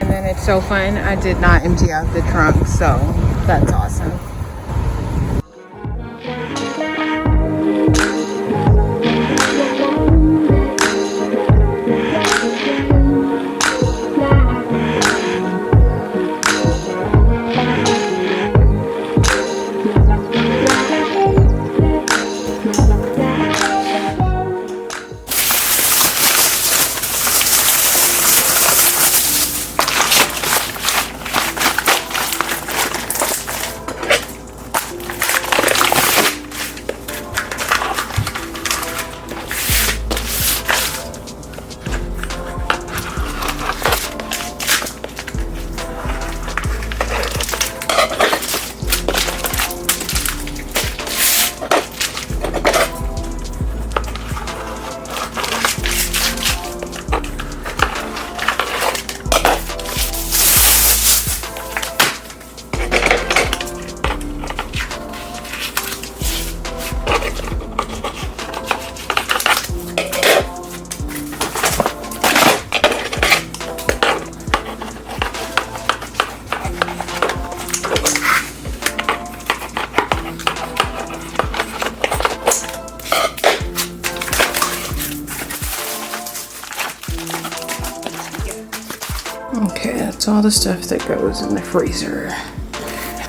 And then it's so fun, I did not empty out the trunk, so that's awesome. Okay, that's all the stuff that goes in the freezer.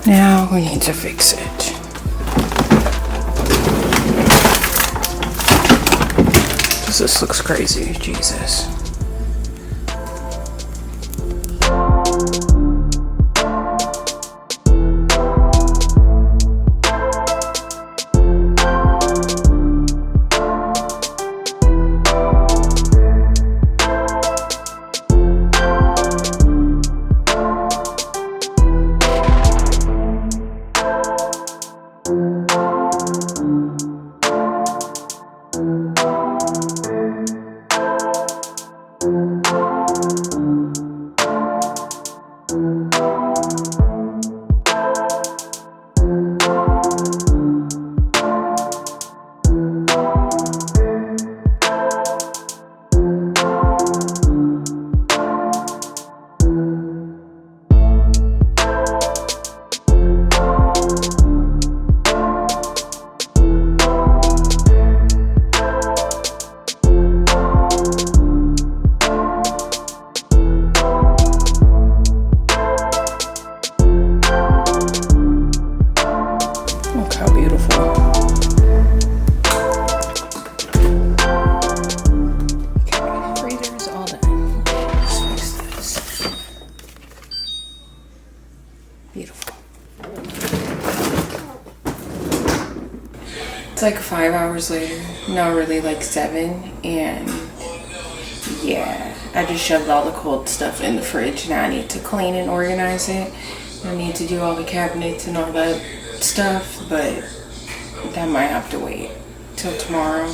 Now we need to fix it. This looks crazy, Jesus. Beautiful. It's like 5 hours later. No, really like 7. And yeah, I just shoved all the cold stuff in the fridge. Now I need to clean and organize it. I need to do all the cabinets and all that stuff, but that might have to wait till tomorrow.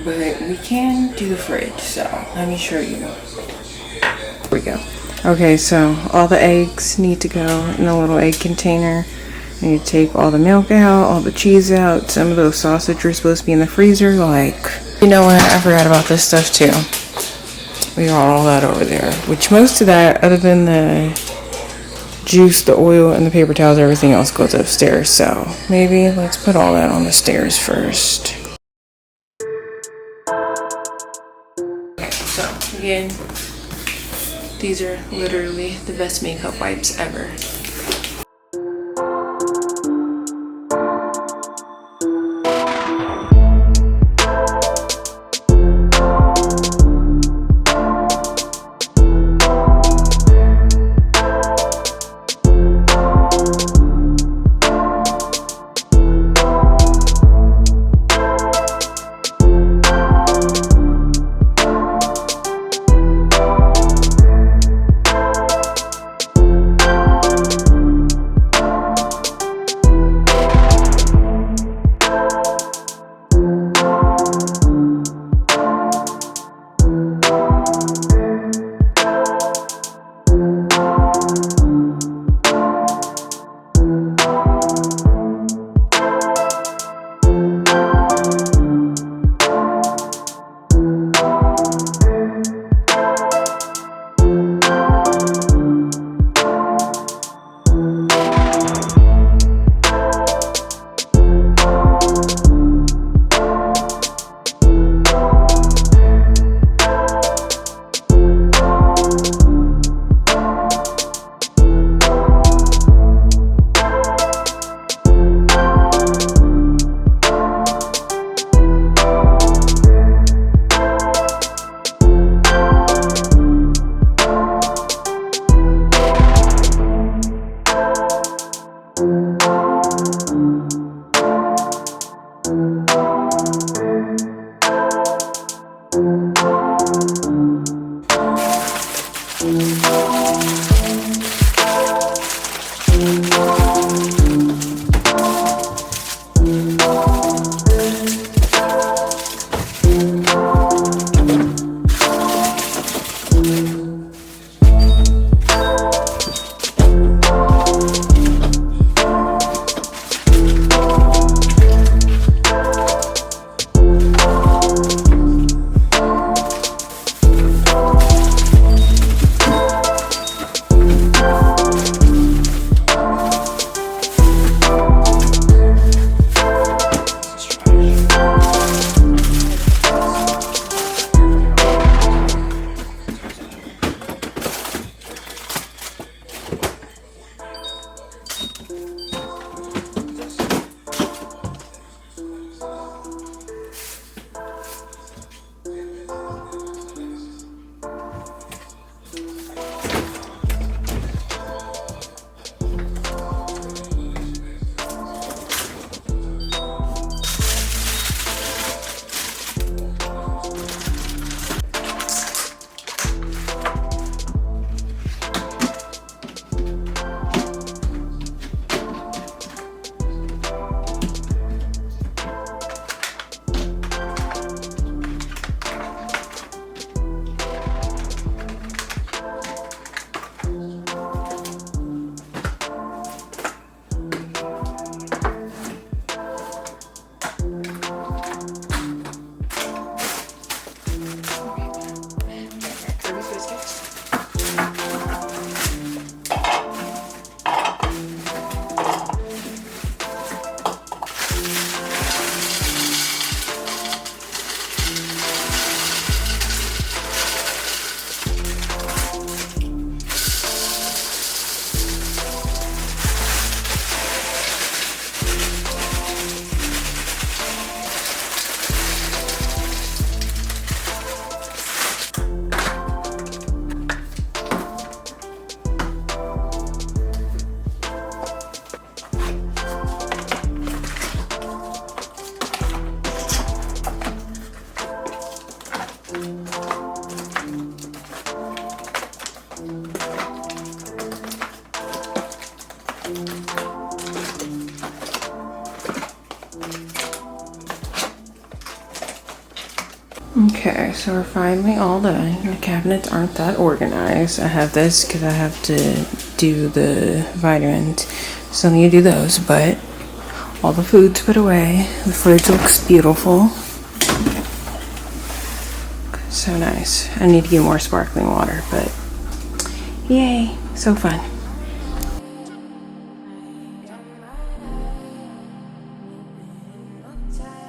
But we can do the fridge, so let me show you. Here we go. Okay, so all the eggs need to go in a little egg container. I need to take all the milk out, all the cheese out. Some of those sausage are supposed to be in the freezer. Like, you know what? I forgot about this stuff too. We got all that over there. Which most of that, other than the juice, the oil, and the paper towels, everything else goes upstairs. So maybe let's put all that on the stairs first. Okay, so again, these are literally the best makeup wipes ever. Okay, so we're finally all done. The cabinets aren't that organized. I have this because I have to do the vitamins. Still need to do those, but all the food's put away. The fridge looks beautiful. So nice. I need to get more sparkling water, but yay, so fun.